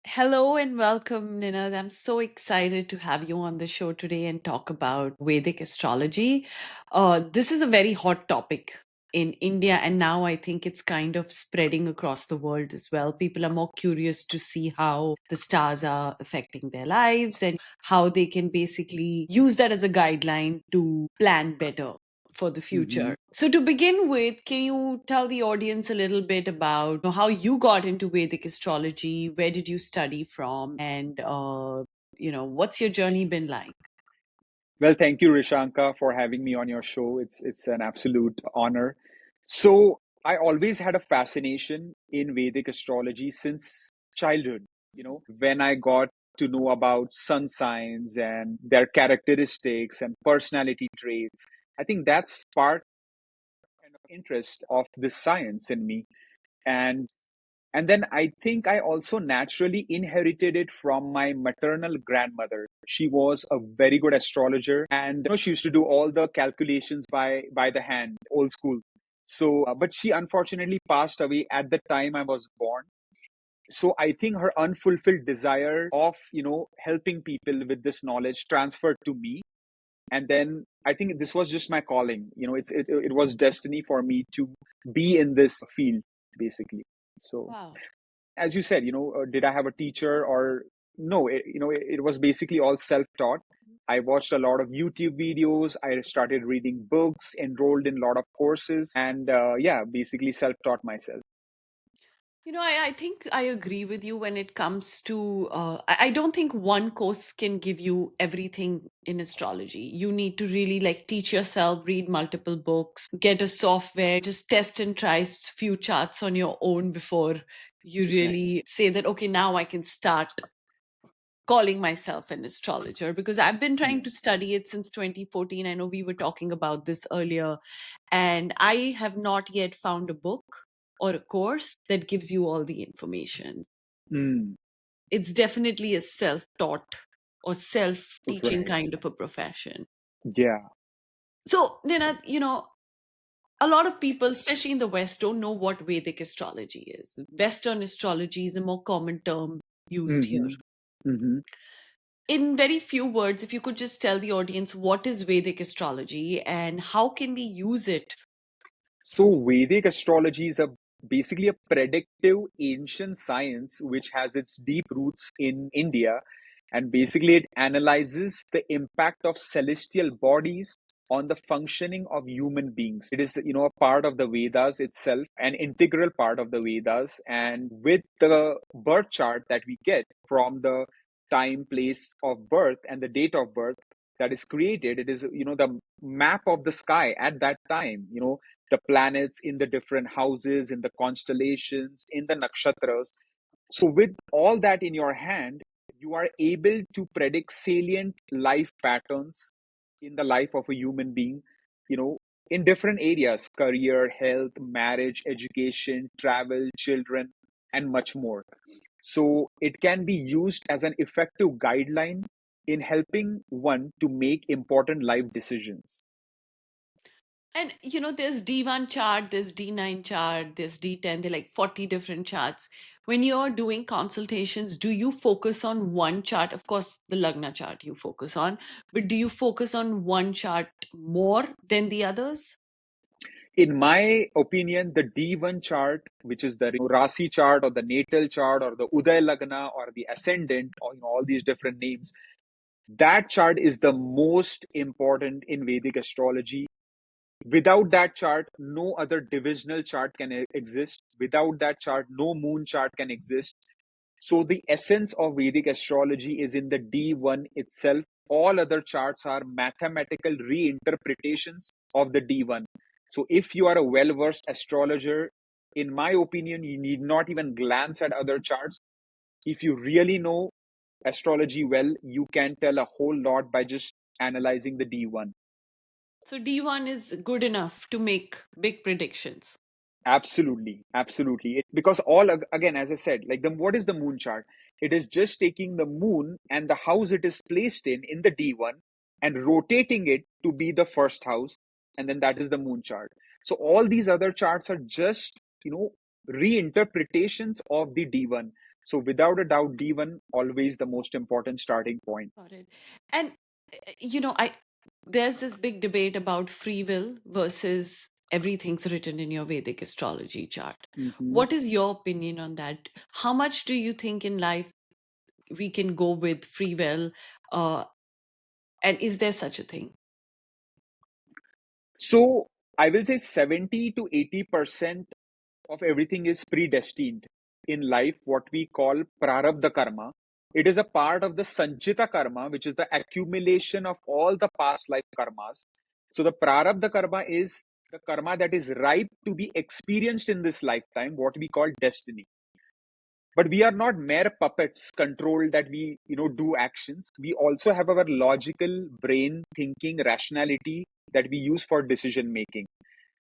Hello and welcome, Ninad. I'm so excited to have you on the show today and talk about Vedic astrology. This is a very hot topic in India, and now I think it's kind of spreading across the world as well. People are more curious to see how the stars are affecting their lives and how they can basically use that as a guideline to plan better for the hmm future. So, to begin with, can you tell the audience a little bit about how you got into Vedic astrology? Where did you study from? And, what's your journey been like? Well, thank you, Rishanka, for having me on your show. It's an absolute honor. So, I always had a fascination in Vedic astrology since childhood. When I got to know about sun signs and their characteristics and personality traits, I think that sparked kind of interest of this science in me. And And then I think I also naturally inherited it from my maternal grandmother. She was a very good astrologer, and she used to do all the calculations by the hand, old school. So, but she unfortunately passed away at the time I was born. So I think her unfulfilled desire of helping people with this knowledge transferred to me, and then I think this was just my calling. It was destiny for me to be in this field, basically. So Wow. as you said, did I have a teacher or no? It was basically all self-taught. I watched a lot of YouTube videos. I started reading books, enrolled in a lot of courses, and yeah, basically self-taught myself. I think I agree with you when it comes to, I don't think one course can give you everything in astrology. You need to really like teach yourself, read multiple books, get a software, just test and try few charts on your own before you Exactly. really say that, okay, now I can start calling myself an astrologer because I've been trying Yeah. to study it since 2014. I know we were talking about this earlier, and I have not yet found a book or a course that gives you all the information. Mm, It's definitely a self taught or self teaching right. kind of a profession. Yeah. So, Nina, a lot of people, especially in the West, don't know what Vedic astrology is. Western astrology is a more common term used here. hmm hmm In very few words, if you could just tell the audience what is Vedic astrology and how can we use it? So Vedic astrology is a basically a predictive ancient science which has its deep roots in India, and basically it analyzes the impact of celestial bodies on the functioning of human beings. It is a part of the Vedas itself, an integral part of the Vedas, and with the birth chart that we get from the time, place of birth and the date of birth that is created, it is the map of the sky at that time, the planets in the different houses, in the constellations, in the nakshatras. So, with all that in your hand, you are able to predict salient life patterns in the life of a human being, you know, in different areas: career, health, marriage, education, travel, children, and much more. So, it can be used as an effective guideline in helping one to make important life decisions. And there's D1 chart, there's D9 chart, there's D10, there are like 40 different charts. When you're doing consultations, do you focus on one chart? Of course, the Lagna chart you focus on, but do you focus on one chart more than the others? In my opinion, the D1 chart, which is the Rasi chart or the natal chart or the Uday Lagna or the ascendant, or all these different names, that chart is the most important in Vedic astrology. Without that chart, no other divisional chart can exist. Without that chart, no moon chart can exist. So the essence of Vedic astrology is in the D1 itself. All other charts are mathematical reinterpretations of the D1. So if you are a well versed astrologer, in my opinion, you need not even glance at other charts. If you really know astrology well, you can tell a whole lot by just analyzing the D1. So D1 is good enough to make big predictions. Absolutely, absolutely. Because again, as I said, like what is the moon chart? It is just taking the moon and the house it is placed in the D1 and rotating it to be the first house, and then that is the moon chart. So all these other charts are just, reinterpretations of the D1. So without a doubt, D1 always the most important starting point. Got it. And I there's this big debate about free will versus everything's written in your Vedic astrology chart. Mhm. What is your opinion on that? How much do you think in life we can go with free will? Uh, and is there such a thing? So I will say 70 to 80% of everything is predestined in life, what we call prarabdha karma. It is a part of the sanchita karma, which is the accumulation of all the past life karmas. So the prarabdha karma is the karma that is ripe to be experienced in this lifetime, what we call destiny. But we are not mere puppets controlled that we do actions. We also have our logical brain thinking rationality that we use for decision making.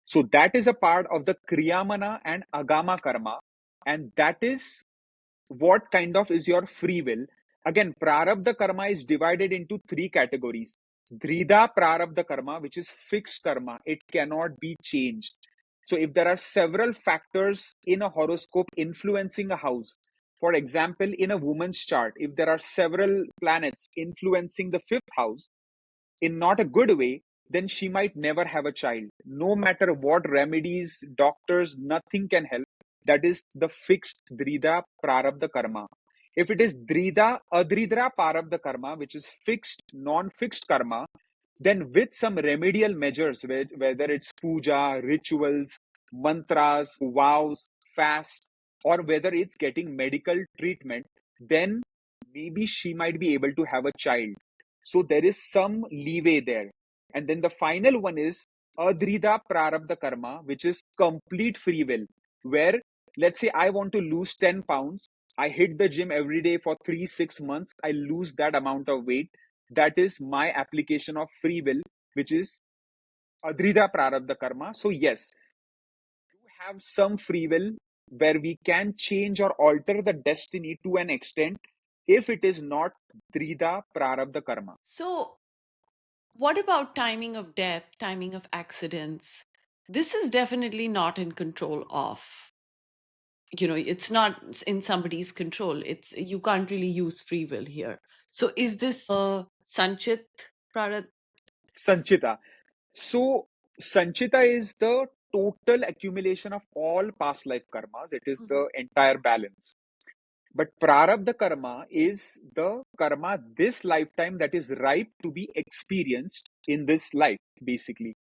So that is a part of the Kriyamana and Agama karma. And that is what kind of is your free will. Again, Prarabdha karma is divided into three categories. Dhrida Prarabdha karma, which is fixed karma, it cannot be changed. So if there are several factors in a horoscope influencing a house, for example, in a woman's chart, if there are several planets influencing the fifth house, in not a good way, then she might never have a child. No matter what remedies, doctors, nothing can help. That is the fixed Drida Prarabdha Karma. If it is Drida Adridra Prarabdha Karma, which is fixed, non fixed karma, then with some remedial measures, whether it's puja, rituals, mantras, vows, fast, or whether it's getting medical treatment, then maybe she might be able to have a child. So there is some leeway there. And then the final one is Adrida Prarabdha Karma, which is complete free will, where let's say I want to lose 10 pounds. I hit the gym every day for 3, 6 months. I lose that amount of weight. That is my application of free will, which is Adrida Prarabdha Karma. So, yes, we have some free will where we can change or alter the destiny to an extent if it is not Drida Prarabdha Karma. So, what about timing of death, timing of accidents? This is definitely not in control of, it's not in somebody's control. It's you can't really use free will here. So is this Sanchit Prarat? Sanchita. So, Sanchita is the total accumulation of all past life karmas. It is Mhm. the entire balance. But Prarabdha karma is the karma this lifetime that is ripe to be experienced in this life, basically.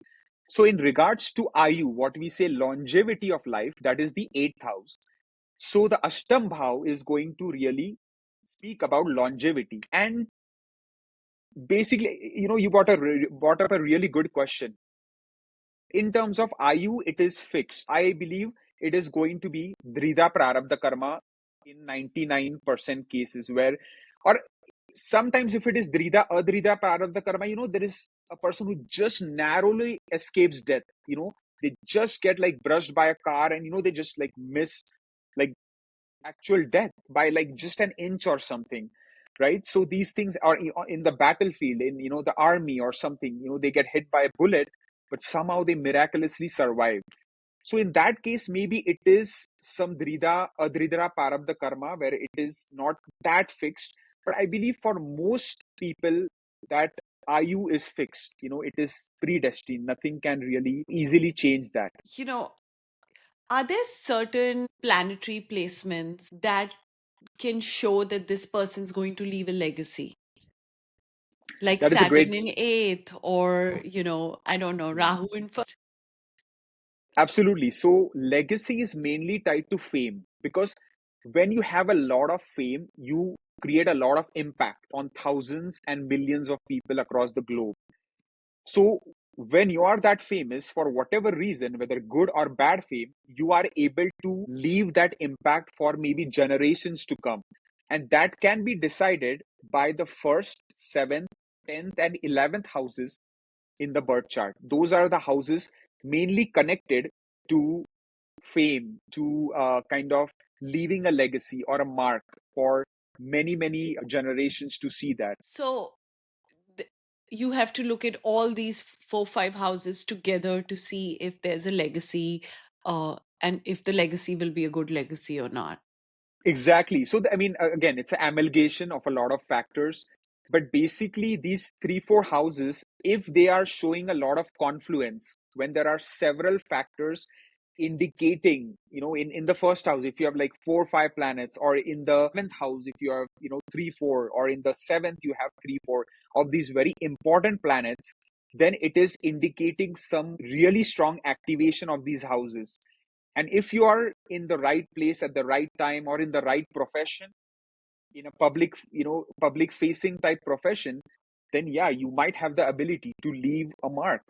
So, in regards to Ayu, what we say longevity of life, that is the eighth house. So, the Ashtam Bhav is going to really speak about longevity. And basically, you brought up a really good question. In terms of Ayu, it is fixed. I believe it is going to be Drida Prarabdha Karma in 99% cases where, or sometimes if it is Drida Adrida Prarabdha Karma, there is a person who just narrowly escapes death. They just get like brushed by a car and, they just like miss like actual death by like just an inch or something, right? So these things are in the battlefield, in the army or something, they get hit by a bullet, but somehow they miraculously survive. So in that case, maybe it is some drida adridra parabdha karma where it is not that fixed. But I believe for most people that ayu is fixed. It is predestined. Nothing can really easily change that. You know, are there certain planetary placements that can show that this person's going to leave a legacy? Like That is a Saturn great. in eighth, or, I don't know, Rahu in first. Absolutely. So legacy is mainly tied to fame because when you have a lot of fame, you create a lot of impact on thousands and millions of people across the globe. So when you are that famous for whatever reason, whether good or bad fame, you are able to leave that impact for maybe generations to come. And that can be decided by the first, seventh, 10th, and 11th houses in the birth chart. Those are the houses mainly connected to fame, to kind of leaving a legacy or a mark for many, many generations to see that. So th- you have to look at all these four, five houses together to see if there's a legacy, and if the legacy will be a good legacy or not. Exactly. So, I mean, again, it's an amalgamation of a lot of factors. But basically, these three, four houses, if they are showing a lot of confluence, when there are several factors indicating, in the first house, if you have like four or five planets, or in the seventh house, if you have, three, four, or in the seventh, you have three, four of these very important planets, then it is indicating some really strong activation of these houses. And if you are in the right place at the right time, or in the right profession, in a public facing type profession, then yeah, you might have the ability to leave a mark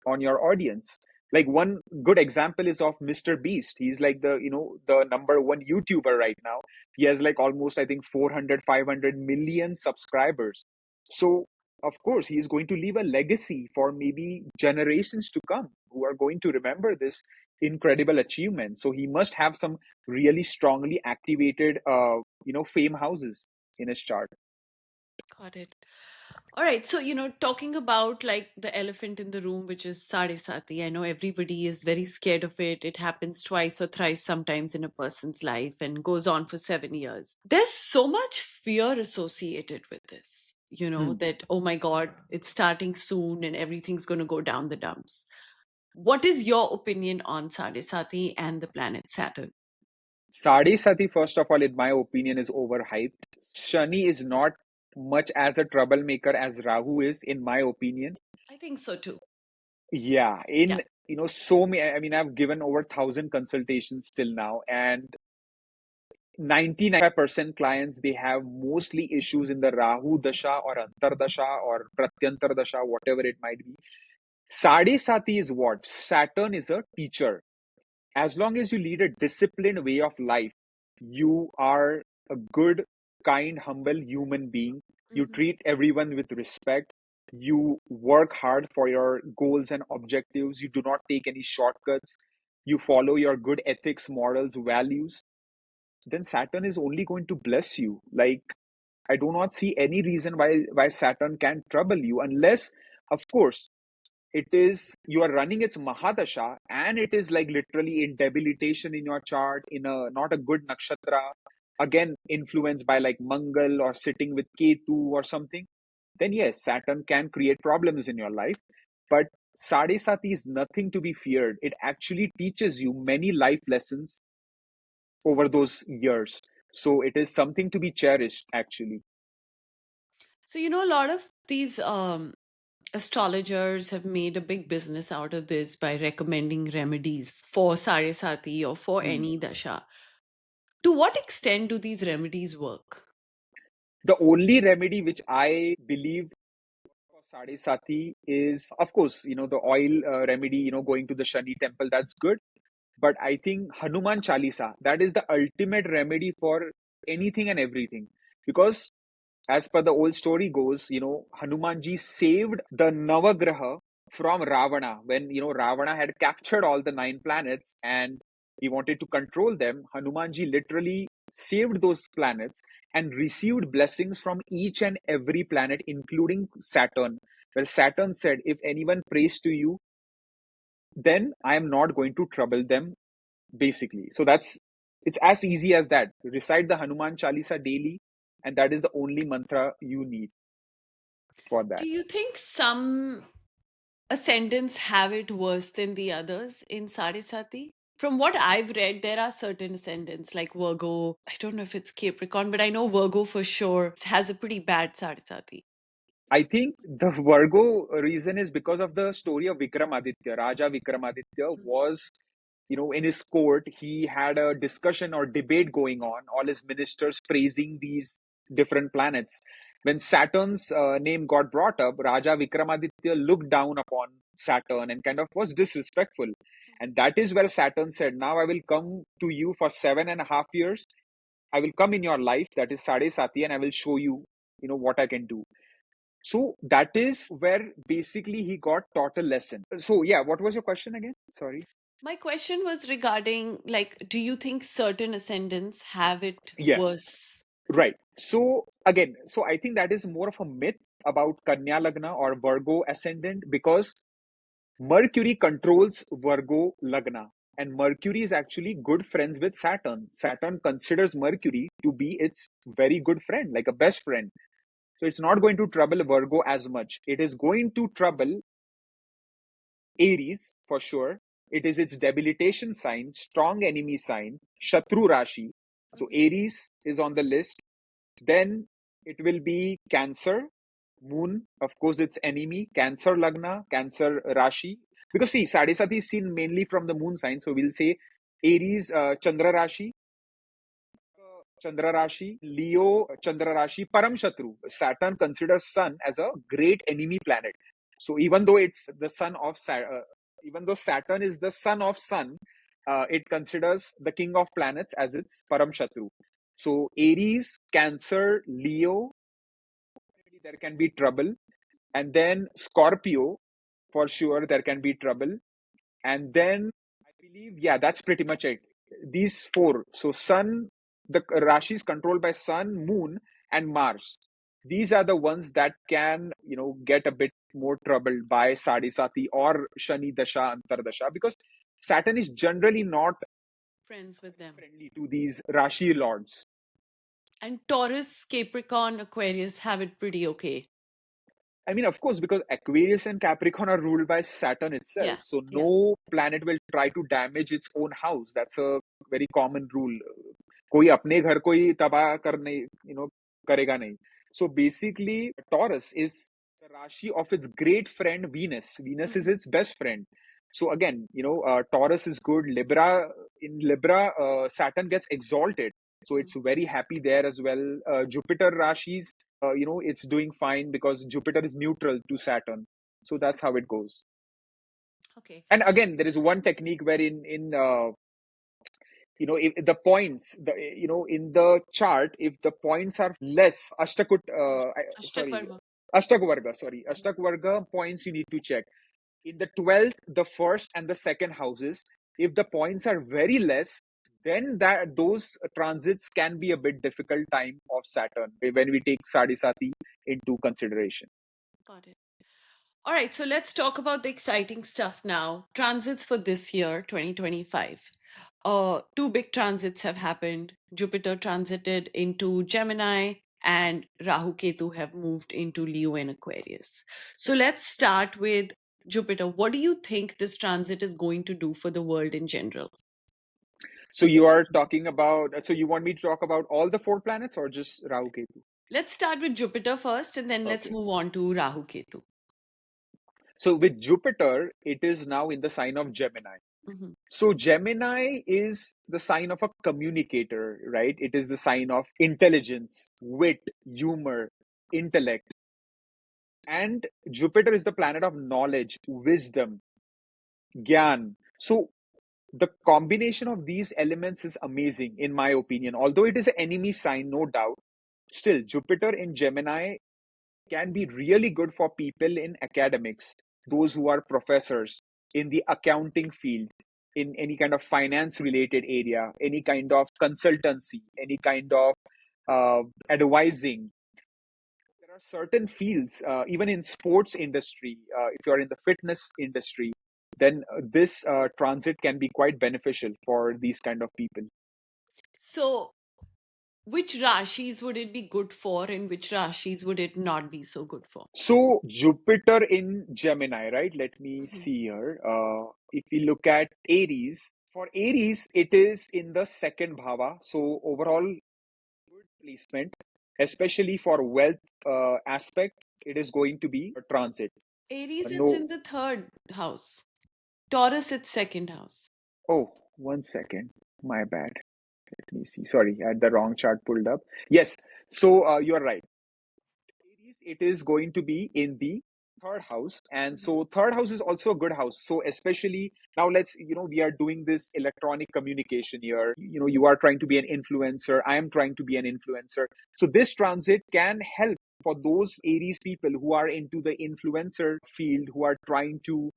on your audience. Like, one good example is of Mr. Beast. He's like the number one YouTuber right now. He has like almost, I think, 400, 500 million subscribers. So of course he's going to leave a legacy for maybe generations to come, who are going to remember this incredible achievement. So he must have some really strongly activated fame houses in his chart. Got it. All right. So, talking about like the elephant in the room, which is Sade Sati, I know everybody is very scared of it. It happens twice or thrice sometimes in a person's life and goes on for 7 years. There's so much fear associated with this, Hmm. that, oh my God, it's starting soon and everything's going to go down the dumps. What is your opinion on Sade Sati and the planet Saturn? Sade Sati, first of all, in my opinion, is overhyped. Shani is not much as a troublemaker as Rahu is, in my opinion. I think so too. Yeah, Yeah. so many. I mean, I've given over 1,000 consultations till now, and 90-95% clients, they have mostly issues in the Rahu Dasha or Antar Dasha or Pratyantar Dasha, whatever it might be. Sade Sati is what? Saturn is a teacher. As long as you lead a disciplined way of life, you are a good, kind, humble human being. You Mhm. treat everyone with respect. You work hard for your goals and objectives. You do not take any shortcuts. You follow your good ethics, morals, values. Then Saturn is only going to bless you. Like, I do not see any reason why Saturn can trouble you, unless, of course, it is you are running its Mahadasha, and it is like literally in debilitation in your chart, in a not a good nakshatra, again influenced by like Mangal or sitting with Ketu or something. Then yes, Saturn can create problems in your life. But Sade Sati is nothing to be feared. It actually teaches you many life lessons over those years. So it is something to be cherished, actually. So, a lot of these astrologers have made a big business out of this by recommending remedies for Sarasati or for Hmm. any dasha. To what extent do these remedies work? The only remedy which I believe for Sade Sati is, of course, the oil remedy, going to the Shani temple, that's good. But I think Hanuman Chalisa, that is the ultimate remedy for anything and everything. Because as per the old story goes, Hanumanji saved the Navagraha from Ravana when, Ravana had captured all the nine planets and he wanted to control them. Hanumanji literally saved those planets and received blessings from each and every planet, including Saturn, where Saturn said, if anyone prays to you, then I am not going to trouble them, basically. So it's as easy as that. Recite the Hanuman Chalisa daily, and that is the only mantra you need for Do that. you think some ascendants have it worse than the others in Sarasati? From what I've read, there are certain ascendants like Virgo. I don't know if it's Capricorn, but I know Virgo for sure has a pretty bad Sarasati. I think the Virgo reason is because of the story of Vikramaditya. Raja Vikramaditya was, in his court, he had a discussion or debate going on, all his ministers praising these different planets. When Saturn's name got brought up, Raja Vikramaditya looked down upon Saturn and kind of was disrespectful. And that is where Saturn said, now I will come to you for 7.5 years. I will come in your life, that is Sade Sati, and I will show you, what I can do. So that is where basically he got taught a lesson. So yeah, what was your question again? Sorry. My question was regarding like, do you think certain ascendants have it Yeah, worse? right. So again, so I think that is more of a myth about Kanya Lagna or Virgo ascendant, because Mercury controls Virgo Lagna. And Mercury is actually good friends with Saturn. Saturn considers Mercury to be its very good friend, like a best friend. So it's not going to trouble Virgo as much. It is going to trouble Aries for sure. It is its debilitation sign, strong enemy sign, Shatru Rashi. So Mhm. Aries is on the list. Then it will be Cancer, Moon, of course, its enemy, Cancer Lagna, Cancer Rashi. Because see, Sade Sati is seen mainly from the moon sign. So we'll say Aries, Chandra Rashi, Chandra Rashi, Leo, Chandra Rashi, Param Shatru. Saturn considers Sun as a great enemy planet. So even though it's the son of even though Saturn is the son of Sun, it considers the king of planets as its Param Shatru. So Aries, Cancer, Leo, there can be trouble. And then Scorpio, for sure, there can be trouble. And then I believe, yeah, that's pretty much it. These four. So Sun, the Rashi is controlled by Sun, Moon, and Mars. These are the ones that can, get a bit more troubled by Sade Sati or Shani Dasha, Antardasha, because Saturn is generally not Friends with them. friendly to these Rashi lords. And Taurus, Capricorn, Aquarius have it pretty okay. I mean, of course, because Aquarius and Capricorn are ruled by Saturn itself. Yeah, So yeah. no planet will try to damage its own house. That's a very common rule. कोई अपने घर को ही तबाह करने करेगा नहीं. So basically, Taurus is the Rashi of its great friend Venus. Venus is Mhm, its best friend. So again, Taurus is good. Libra, in Libra, Saturn gets exalted. So mhm. it's very happy there as well. Jupiter Rashis, it's doing fine because Jupiter is neutral to Saturn. So that's how it goes. Okay. And again, there is one technique wherein in if the points, in the chart, if the points are less, sorry, Ashtakvarma. Mhm. Ashtakvarga points you need to check. In the 12th, the first and the second houses, if the points are very less, then that those transits can be a bit difficult time of Saturn when we take Sadisati into consideration. Got it. All right, so let's talk about the exciting stuff now. Transits for this year, 2025. Two big transits have happened. Jupiter transited into Gemini, and Rahu Ketu have moved into Leo and Aquarius. So let's start with Jupiter. What do you think this transit is going to do for the world in general? So you are talking about, so you want me to talk about all the four planets or just Rahu Ketu? Let's start with Jupiter first, and then let's Okay. move on to Rahu Ketu. So with Jupiter, it is now in the sign of Gemini. Mhm. So Gemini is the sign of a communicator, right? It is the sign of intelligence, wit, humor, intellect. And Jupiter is the planet of knowledge, wisdom, gyan. So the combination of these elements is amazing, in my opinion. Although it is an enemy sign, no doubt, still, Jupiter in Gemini can be really good for people in academics, those who are professors in the accounting field, in any kind of finance related area, any kind of consultancy, any kind of advising. There are certain fields, even in sports industry, if you're in the fitness industry, then this transit can be quite beneficial for these kind of people. So, which rashis would it be good for, and which rashis would it not be so good for? So Jupiter in Gemini, right? Let me Mhm. see here. If we look at Aries, for Aries, it is in the second bhava. So overall, good placement, especially for wealth aspect, it is going to be a transit. Aries, it's No, in the third house. Taurus, it's second house. oh, 1 second. My bad. Let me see. Sorry, I had the wrong chart pulled up. Yes. So you are right. Aries, it is going to be in the third house. And Mhm. so third house is also a good house. So especially now let's, we are doing this electronic communication here. You are trying to be an influencer. I am trying to be an influencer. So this transit can help for those Aries people who are into the influencer field, who are trying to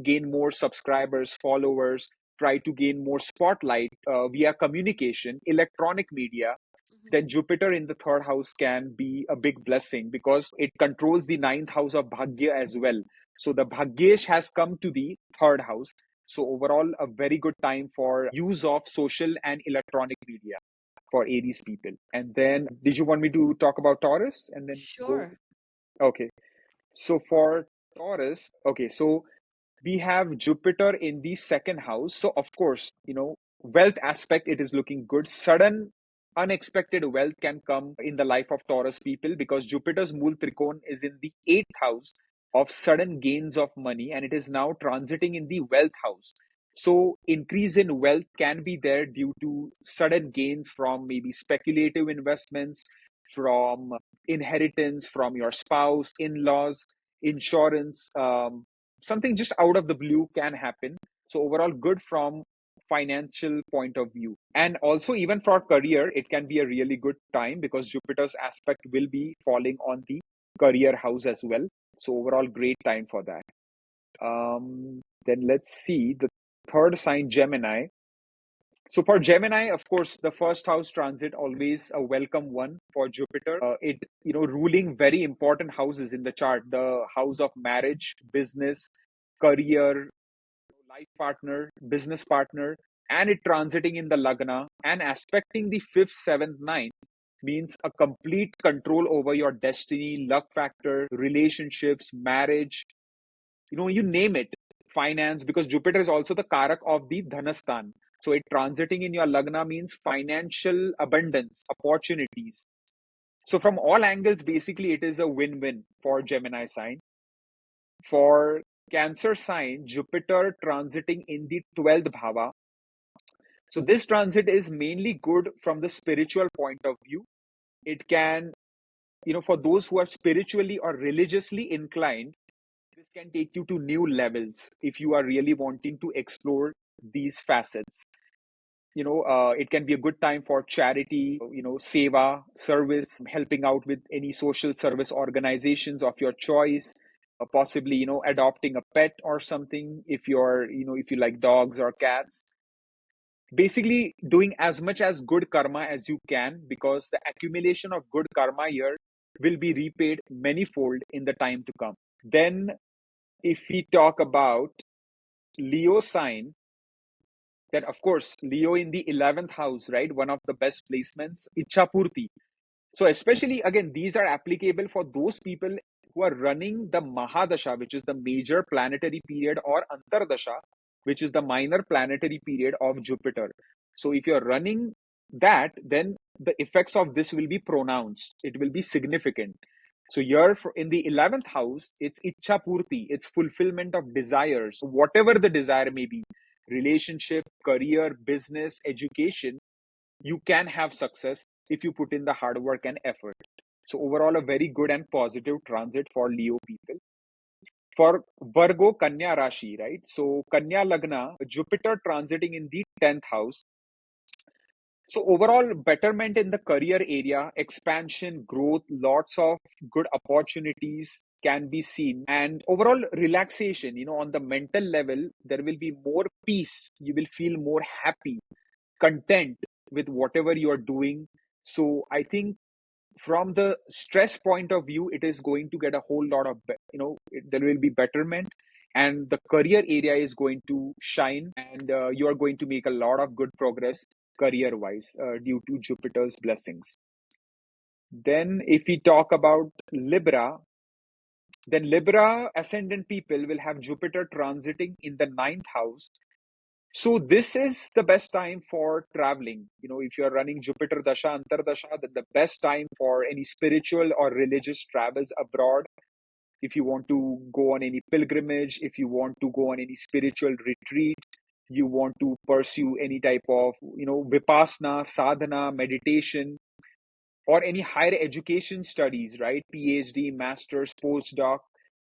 gain more subscribers, followers, try to gain more spotlight via communication, electronic media. Mhm. Then Jupiter in the third house can be a big blessing because it controls the ninth house of Bhagya as well. So the Bhagyesh has come to the third house. So overall, a very good time for use of social and electronic media for Aries people. And then, did you want me to talk about Taurus and then go? Sure. Okay. So for Taurus, okay, so we have Jupiter in the second house. So, of course, wealth aspect, it is looking good. Sudden, unexpected wealth can come in the life of Taurus people because Jupiter's Mool Trikon is in the eighth house of sudden gains of money and it is now transiting in the wealth house. So, increase in wealth can be there due to sudden gains from maybe speculative investments, from inheritance from your spouse, in laws, insurance, something just out of the blue can happen. So overall good from financial point of view. And also even for career, it can be a really good time because Jupiter's aspect will be falling on the career house as well. So overall great time for that. Then let's see the third sign, Gemini. So for Gemini, of course, the first house transit always a welcome one for Jupiter. It ruling very important houses in the chart: the house of marriage, business, career, life partner, business partner, and it transiting in the Lagna and aspecting the fifth, seventh, ninth means a complete control over your destiny, luck factor, relationships, marriage, you name it, finance, because Jupiter is also the karak of the dhanastan. So it transiting in your lagna means financial abundance, opportunities. So from all angles, basically it is a win-win for Gemini sign. For Cancer sign, Jupiter transiting in the 12th bhava. So this transit is mainly good from the spiritual point of view. It can, for those who are spiritually or religiously inclined, this can take you to new levels if you are really wanting to explore these facets. It can be a good time for charity, seva, service, helping out with any social service organizations of your choice, possibly, adopting a pet or something if you like dogs or cats. Basically, doing as much as good karma as you can because the accumulation of good karma here will be repaid manifold in the time to come. Then if we talk about Leo sign, then of course, Leo in the 11th house, right? One of the best placements, Ichapurti. So, especially again, these are applicable for those people who are running the Mahadasha, which is the major planetary period, or Antardasha, which is the minor planetary period of Jupiter. So, if you're running that, then the effects of this will be pronounced, it will be significant. So here in the 11th house, it's Ichha Purti, it's fulfillment of desires, whatever the desire may be, relationship, career, business, education, you can have success if you put in the hard work and effort. So overall, a very good and positive transit for Leo people. For Virgo, Kanya Rashi, right? So Kanya Lagna, Jupiter transiting in the 10th house. So overall betterment in the career area, expansion, growth, lots of good opportunities can be seen, and overall relaxation, on the mental level, there will be more peace. You will feel more happy, content with whatever you are doing. So I think from the stress point of view, it is going to get a whole lot of, there will be betterment and the career area is going to shine and you are going to make a lot of good progress career wise due to Jupiter's blessings. Then if we talk about Libra, then Libra ascendant people will have Jupiter transiting in the ninth house. So this is the best time for traveling. If you're running Jupiter Dasha, Antardasha, then the best time for any spiritual or religious travels abroad. If you want to go on any pilgrimage, if you want to go on any spiritual retreat, you want to pursue any type of, vipassana, sadhana, meditation, or any higher education studies, right? PhD, master's, postdoc,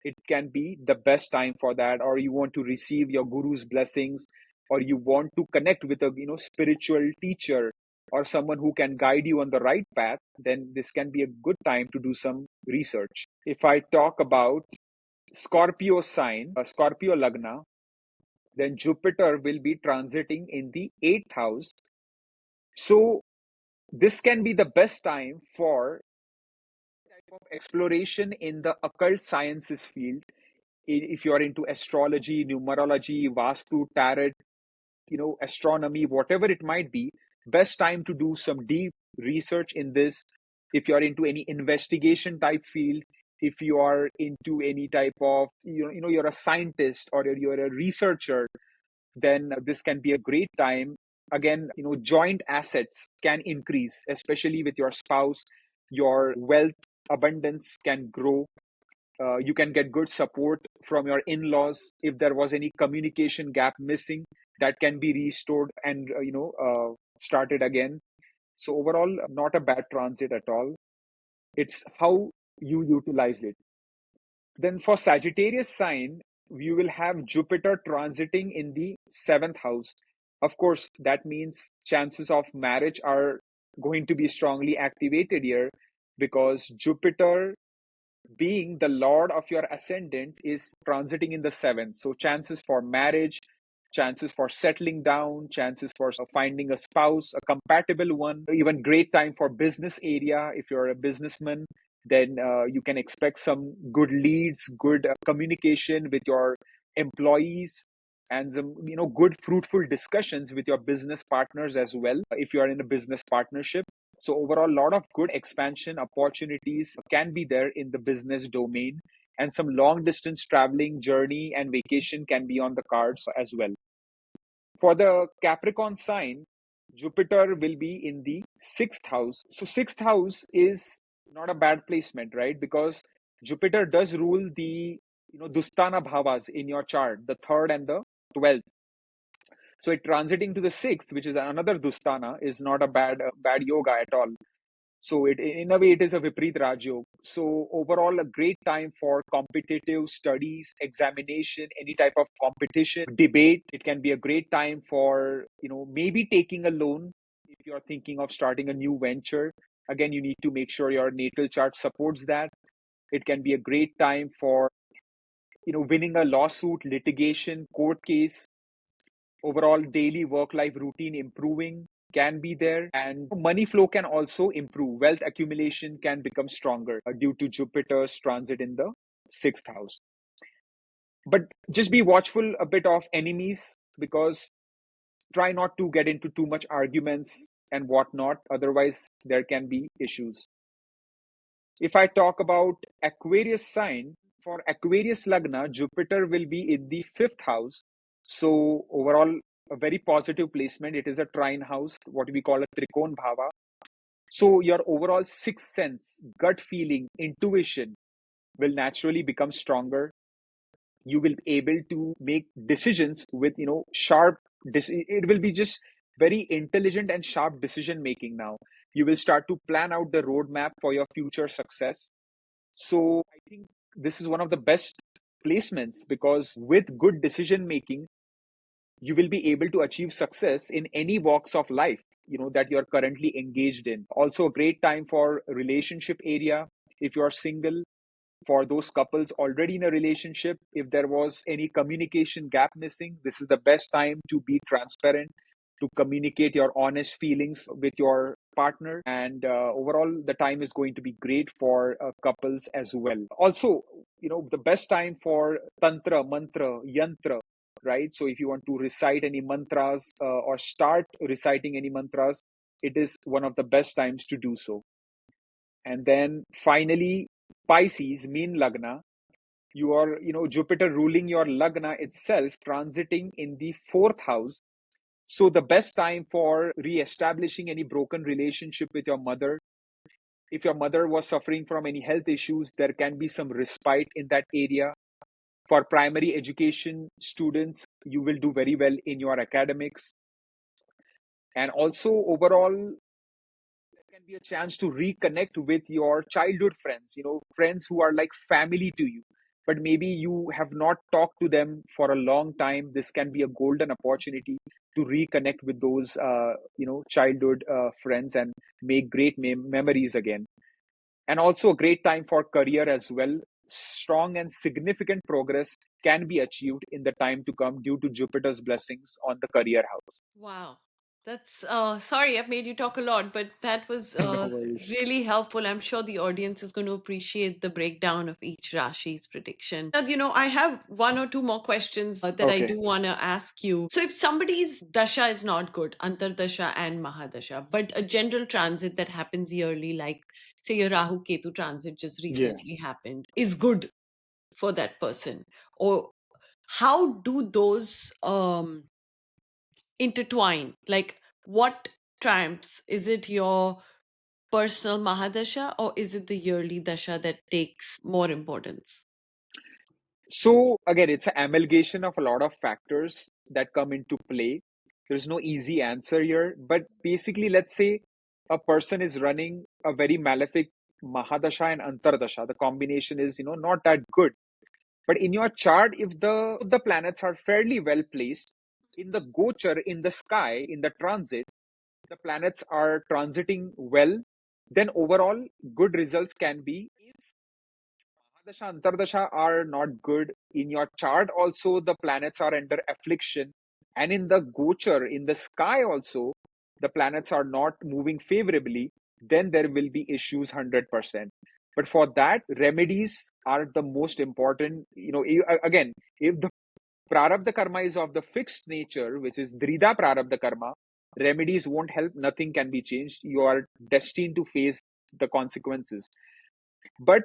it can be the best time for that. Or you want to receive your guru's blessings, or you want to connect with a spiritual teacher or someone who can guide you on the right path, then this can be a good time to do some research. If I talk about Scorpio sign, Scorpio Lagna, then Jupiter will be transiting in the eighth house. So this can be the best time for type of exploration in the occult sciences field. If you are into astrology, numerology, vastu, tarot, astronomy, whatever it might be, best time to do some deep research in this. If you're into any investigation type field, if you are into any type of, you're a scientist or you're a researcher, then this can be a great time. Again, joint assets can increase, especially with your spouse. Your wealth abundance can grow. You can get good support from your in-laws. If there was any communication gap missing, that can be restored and started again. So overall, not a bad transit at all. It's how you utilize it. Then for Sagittarius sign, you will have Jupiter transiting in the seventh house. Of course, that means chances of marriage are going to be strongly activated here, because Jupiter, being the lord of your ascendant, is transiting in the seventh. So chances for marriage, chances for settling down, chances for finding a spouse, a compatible one, even great time for business area. If you're a businessman, then you can expect some good leads, good communication with your employees, and some good fruitful discussions with your business partners as well, if you are in a business partnership. So overall, a lot of good expansion opportunities can be there in the business domain, and some long distance traveling, journey, and vacation can be on the cards as well. For the Capricorn sign, Jupiter will be in the sixth house. So sixth house is not a bad placement, right? Because Jupiter does rule the Dustana bhavas in your chart, the third and the 12th. So it transiting to the sixth, which is another Dustana, is not a bad yoga at all. So it, in a way, it is a Viprit Rajyog. So overall, a great time for competitive studies, examination, any type of competition, debate. It can be a great time for, maybe taking a loan if you're thinking of starting a new venture. Again, you need to make sure your natal chart supports that. It can be a great time for, winning a lawsuit, litigation, court case. Overall, daily work life routine improving can be there, and money flow can also improve. Wealth accumulation can become stronger due to Jupiter's transit in the sixth house. But just be watchful a bit of enemies, because try not to get into too much arguments and whatnot, otherwise there can be issues. If I talk about Aquarius sign, for Aquarius Lagna, Jupiter will be in the fifth house. So, overall, a very positive placement. It is a trine house, what we call a Trikon Bhava. So, your overall sixth sense, gut feeling, intuition will naturally become stronger. You will be able to make decisions with, sharp, it will be just very intelligent and sharp decision making now. You will start to plan out the roadmap for your future success. So I think this is one of the best placements, because with good decision making, you will be able to achieve success in any walks of life, that you're currently engaged in. Also a great time for relationship area. If you're single, for those couples already in a relationship, if there was any communication gap missing, this is the best time to be transparent, to communicate your honest feelings with your partner. And overall, the time is going to be great for couples as well. Also, the best time for Tantra, Mantra, Yantra, right? So if you want to recite any mantras or start reciting any mantras, it is one of the best times to do so. And then finally, Pisces, mean Lagna, you are, Jupiter ruling your Lagna itself, transiting in the fourth house. So the best time for re-establishing any broken relationship with your mother. If your mother was suffering from any health issues, there can be some respite in that area. For primary education students, you will do very well in your academics. And also overall, can be a chance to reconnect with your childhood friends, friends who are like family to you, but maybe you have not talked to them for a long time. This can be a golden opportunity to reconnect with those, childhood friends, and make great memories again. And also a great time for career as well. Strong and significant progress can be achieved in the time to come due to Jupiter's blessings on the career house. Wow. That's sorry, I've made you talk a lot, but that was No worries. really helpful. I'm sure the audience is going to appreciate the breakdown of each Rashi's prediction. I have one or two more questions that I Okay. do want to ask you. So, if somebody's dasha is not good, Antardasha and Mahadasha, but a general transit that happens yearly, like say a Rahu Ketu transit just Yeah. recently happened, is good for that person, or how do those intertwine? Like, what triumphs? Is it your personal Mahadasha or is it the yearly Dasha that takes more importance? So again, it's an amalgamation of a lot of factors that come into play. There's no easy answer here, but basically, let's say a person is running a very malefic Mahadasha and Antardasha. The combination is, not that good. But in your chart, if the planets are fairly well placed in the gochar, in the sky, in the transit, the planets are transiting well, then overall good results can be. If Mahadasha, Antardasha are not good in your chart, also the planets are under affliction, and in the gochar, in the sky also, the planets are not moving favorably, then there will be issues 100%. But for that, remedies are the most important. Again, if the prarabdha karma is of the fixed nature, which is drida prarabdha karma, remedies won't help, nothing can be changed. You are destined to face the consequences. But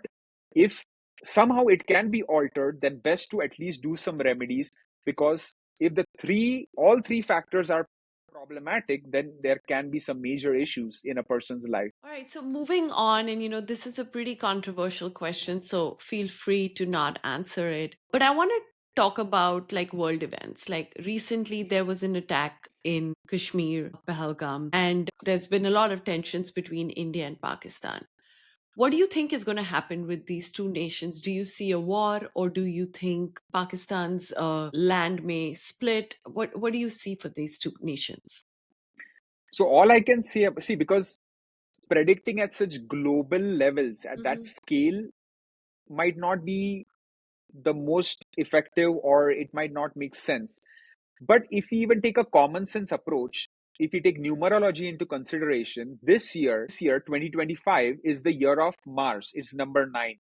if somehow it can be altered, then best to at least do some remedies, because if all three factors are problematic, then there can be some major issues in a person's life. All right, so moving on, and this is a pretty controversial question, so feel free to not answer it. But I want to talk about like world events. Like recently, there was an attack in Kashmir, Pahalgam, and there's been a lot of tensions between India and Pakistan. What do you think is going to happen with these two nations? Do you see a war, or do you think Pakistan's land may split? What do you see for these two nations? So all I can say, see, because predicting at such global levels, at that Hmm. scale, might not be the most effective, or it might not make sense. But if we even take a common sense approach, if we take numerology into consideration, this year 2025 is the year of Mars. It's number 9.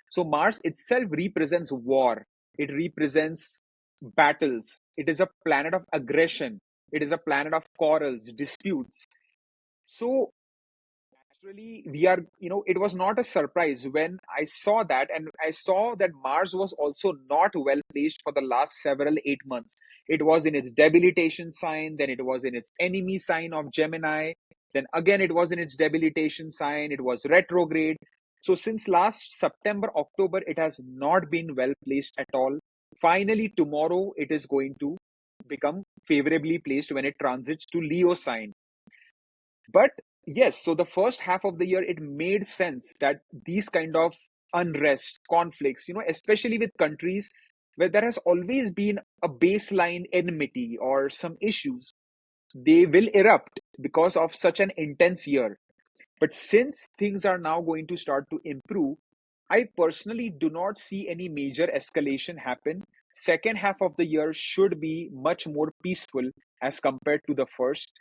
So Mars itself represents war. It represents battles. It is a planet of aggression. It is a planet of quarrels, disputes. So actually, it was not a surprise when I saw that, and I saw that Mars was also not well placed for the last several 8 months. It was in its debilitation sign, then it was in its enemy sign of Gemini, then again it was in its debilitation sign, it was retrograde. So, since last September, October, it has not been well placed at all. Finally, tomorrow it is going to become favorably placed when it transits to Leo sign. But yes, so the first half of the year, it made sense that these kind of unrest, conflicts, especially with countries where there has always been a baseline enmity or some issues, they will erupt because of such an intense year. But since things are now going to start to improve, I personally do not see any major escalation happen. Second half of the year should be much more peaceful as compared to the first.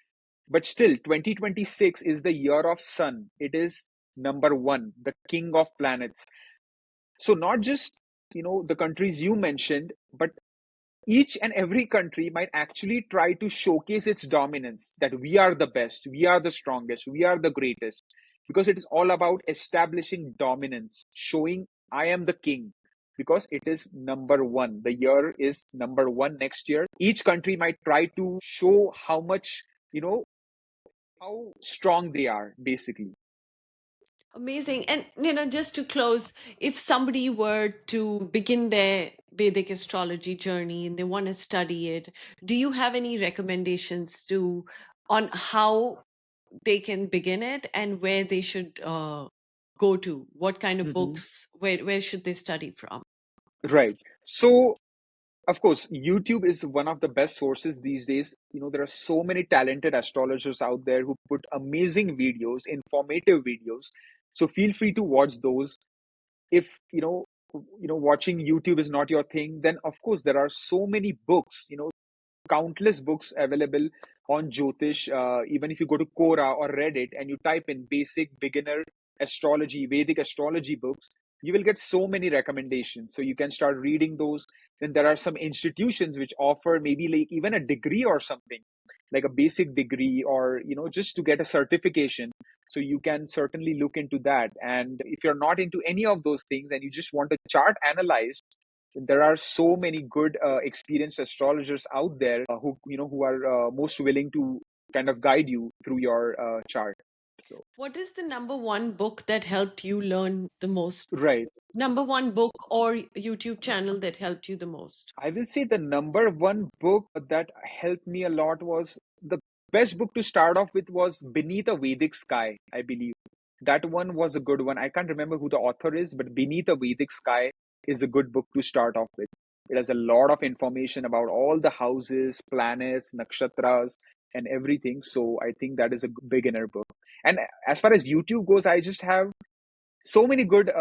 But still, 2026 is the year of Sun. It is number one, the king of planets. So not just the countries you mentioned, but each and every country might actually try to showcase its dominance, that we are the best, we are the strongest, we are the greatest, because it is all about establishing dominance, showing I am the king, because it is number one. The year is number one next year. Each country might try to show how much, how strong they are, basically. Amazing. And just to close, if somebody were to begin their Vedic astrology journey and they want to study it, do you have any recommendations to on how they can begin it and where they should go to? What kind of Mhm. books? Where should they study from? Right. So, of course, YouTube is one of the best sources these days. There are so many talented astrologers out there who put amazing videos, informative videos. So feel free to watch those. If watching YouTube is not your thing, then of course there are so many books, countless books available on Jyotish. Even if you go to Quora or Reddit and you type in basic beginner astrology, Vedic astrology books, you will get so many recommendations. So you can start reading those. Then there are some institutions which offer maybe like even a degree or something, like a basic degree, or just to get a certification. So you can certainly look into that. And if you're not into any of those things and you just want a chart analyzed, there are so many good experienced astrologers out there who are most willing to kind of guide you through your chart. So What is the number one book that helped you learn the most? right, Number one book or YouTube channel that helped you the most? I will say the number one book that helped me a lot was the best book to start off with was Beneath a Vedic Sky, I believe. That one was a good one. I can't remember who the author is, but Beneath a Vedic Sky is a good book to start off with. It has a lot of information about all the houses, planets, nakshatras, and everything. So I think that is a beginner book. And as far as YouTube goes, I just have so many good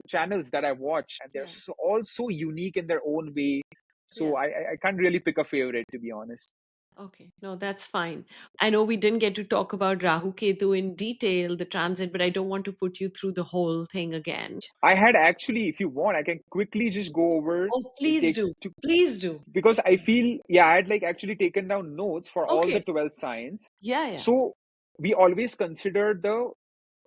channels that I watch, and they're Yeah. all so unique in their own way. So Yeah. I can't really pick a favorite, to be honest. Okay. No, that's fine. I know we didn't get to talk about Rahu Ketu in detail, the transit, but I don't want to put you through the whole thing again. I had actually, if you want, I can quickly just go over Oh, it please take do. to Please do. because I feel, yeah, I had like actually taken down notes for all the Okay. 12 signs. Yeah, yeah. So we always consider the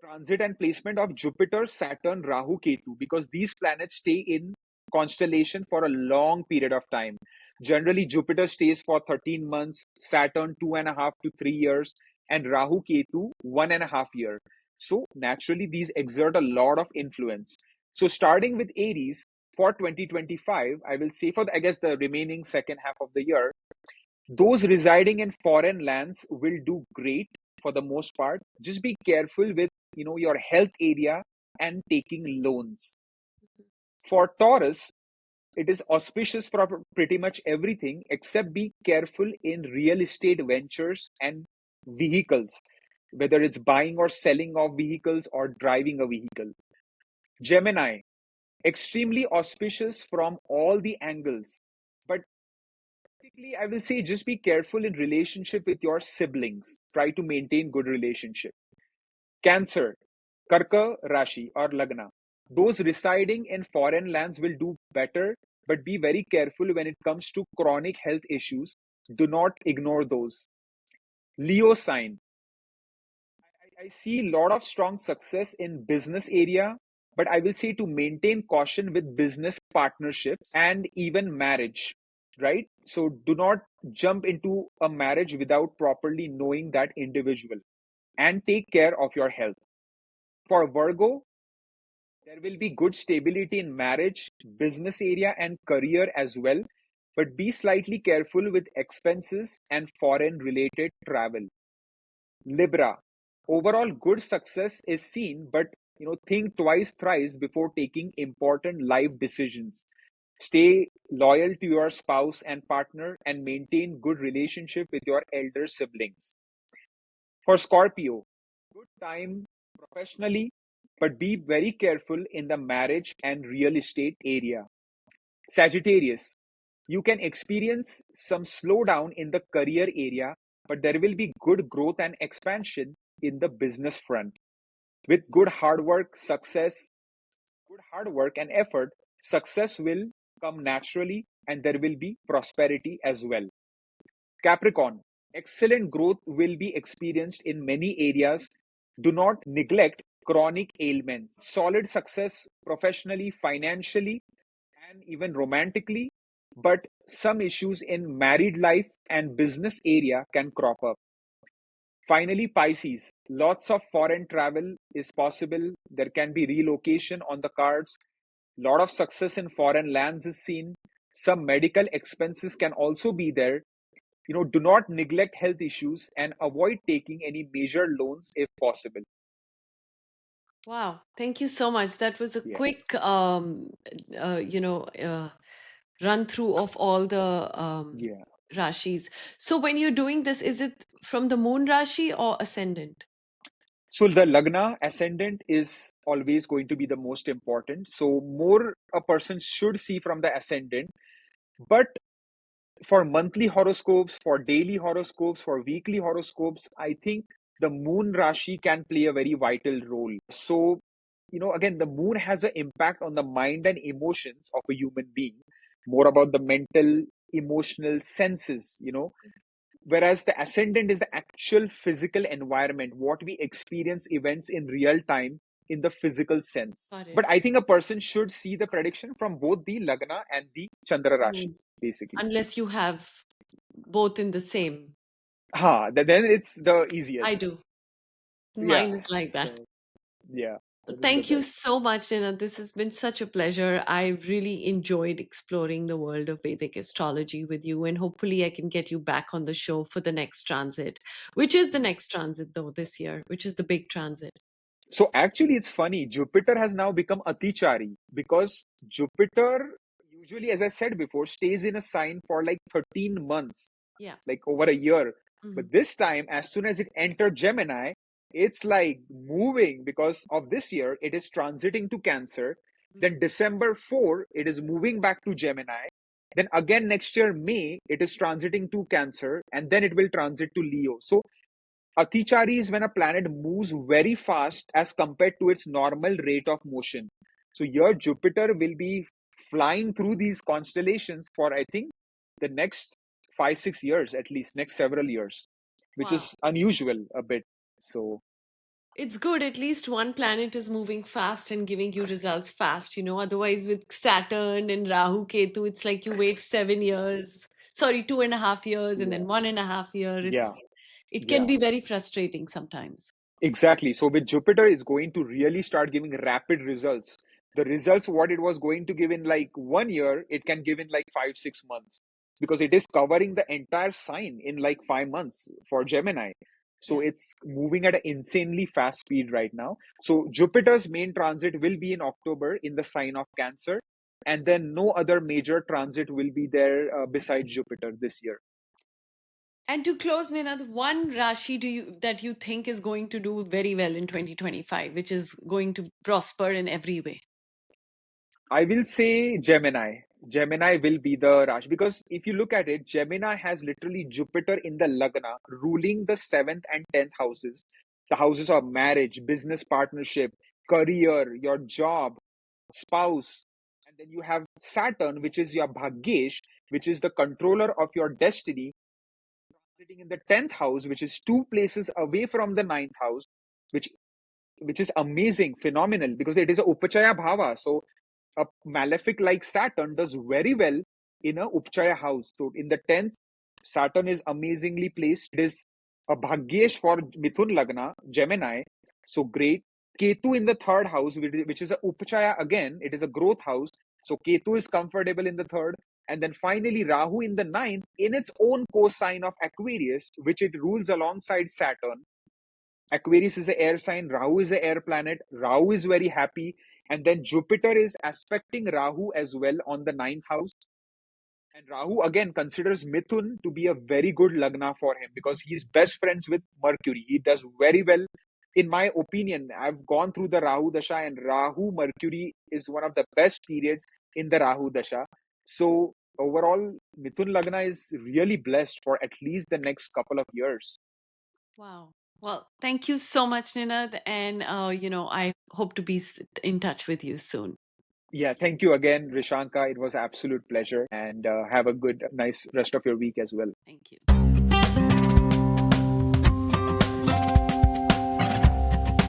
transit and placement of Jupiter, Saturn, Rahu, Ketu, because these planets stay in constellation for a long period of time. Generally, Jupiter stays for 13 months, Saturn 2.5 to 3 years, and Rahu, Ketu 1.5 year. So naturally, these exert a lot of influence. So starting with Aries for 2025, I will say for I guess the remaining second half of the year, those residing in foreign lands will do great for the most part. Just be careful with your health area and taking loans. For Taurus, it is auspicious for pretty much everything except be careful in real estate ventures and vehicles, whether it's buying or selling of vehicles or driving a vehicle. Gemini, extremely auspicious from all the angles, but basically, I will say just be careful in relationship with your siblings. Try to maintain good relationship. Cancer, Karka Rashi or Lagna. Those residing in foreign lands will do better, but be very careful when it comes to chronic health issues. Do not ignore those. Leo sign, I see a lot of strong success in business area, but I will say to maintain caution with business partnerships and even marriage, right? So do not jump into a marriage without properly knowing that individual, and take care of your health. For Virgo, there will be good stability in marriage, business area, and career as well, but be slightly careful with expenses and foreign related travel. Libra, overall good success is seen, but think twice, thrice before taking important life decisions. Stay loyal to your spouse and partner and maintain good relationship with your elder siblings. For Scorpio, good time professionally, but be very careful in the marriage and real estate area. Sagittarius, you can experience some slowdown in the career area, but there will be good growth and expansion in the business front. With good hard work and effort, success will come naturally and there will be prosperity as well. Capricorn, excellent growth will be experienced in many areas. Do not neglect chronic ailments. Solid success professionally, financially, and even romantically, but some issues in married life and business area can crop up. Finally, Pisces, lots of foreign travel is possible. There can be relocation on the cards. Lot of success in foreign lands is seen. Some medical expenses can also be there. Do not neglect health issues and avoid taking any major loans if possible. Wow. Thank you so much. That was a Yeah, quick, run through of all the yeah. Rashis. So when you're doing this, is it from the moon Rashi or ascendant? So the Lagna ascendant is always going to be the most important. So more a person should see from the ascendant, but for monthly horoscopes, for daily horoscopes, for weekly horoscopes, I think the moon Rashi can play a very vital role. So, again, the moon has an impact on the mind and emotions of a human being, more about the mental, emotional senses, whereas the ascendant is the actual physical environment, what we experience events in real time in the physical sense. Got it. But I think a person should see the prediction from both the Lagna and the Chandra Rashi, Moods. basically. Unless you have both in the same. Then it's the I easiest. do. Yeah. Mine is like that. So, yeah, that is the Thank you best. so much, Nina. This has been such a pleasure. I really enjoyed exploring the world of Vedic astrology with you, and hopefully, I can get you back on the show for the next transit. Which is the next transit, though, this year? Which is the big transit? So actually, it's funny. Jupiter has now become Atichari because Jupiter usually, as I said before, stays in a sign for like 13 months, Yeah. like over a year. Hmm. But this time, as soon as it entered Gemini, it's like moving because of this year, it is transiting to Cancer. Then December 4, it is moving back to Gemini. Then again next year, May, it is transiting to Cancer, and then it will transit to Leo. So Atichari is when a planet moves very fast as compared to its normal rate of motion. So here Jupiter will be flying through these constellations for I think the next 5 6 years, at least next several years, which Wow. is unusual a bit. So It's good. At least one planet is moving fast and giving you results fast, Otherwise, with Saturn and Rahu Ketu, it's like you wait 7 years, sorry, 2.5 years, and then yeah, 1.5 year. yeah, It can yeah. be very frustrating sometimes. Exactly. So with Jupiter is going to really start giving rapid results. The results what it was going to give in like 1 year, it can give in like 5 6 months because it is covering the entire sign in like 5 months for Gemini. So Yeah. it's moving at an insanely fast speed right now. So Jupiter's main transit will be in October in the sign of Cancer, and then no other major transit will be there besides Jupiter this year. And to close, Ninad, one Rashi that you think is going to do very well in 2025, which is going to prosper in every way? I will say Gemini. Gemini will be the Rashi because if you look at it, Gemini has literally Jupiter in the Lagna ruling the seventh and 10th houses. The houses of marriage, business partnership, career, your job, spouse. And then you have Saturn, which is your Bhagyesh, which is the controller of your destiny, sitting in the 10th house, which is two places away from the ninth house, which which is amazing, phenomenal, because it is a Upachaya Bhava. So a malefic like Saturn does very well in a Upachaya house. So in the 10th, Saturn is amazingly placed. It is a Bhagyesh for Mithun Lagna, Gemini. So great. Ketu in the third house, which is a Upachaya again, it is a growth house. So Ketu is comfortable in the third. And then finally, Rahu in the ninth, in its own cosine of Aquarius, which it rules alongside Saturn. Aquarius is an air sign, Rahu is an air planet, Rahu is very happy, and then Jupiter is aspecting Rahu as well on the ninth house. And Rahu again considers Mithun to be a very good Lagna for him because he's best friends with Mercury. He does very well. In my opinion, I've gone through the Rahu Dasha, and Rahu Mercury is one of the best periods in the Rahu Dasha. So, overall, Mithun Lagna is really blessed for at least the next couple of years. Wow. Well, thank you so much, Ninad. And, I hope to be in touch with you soon. Yeah, thank you again, Rishanka. It was absolute pleasure, and have a good, nice rest of your week as well. Thank you.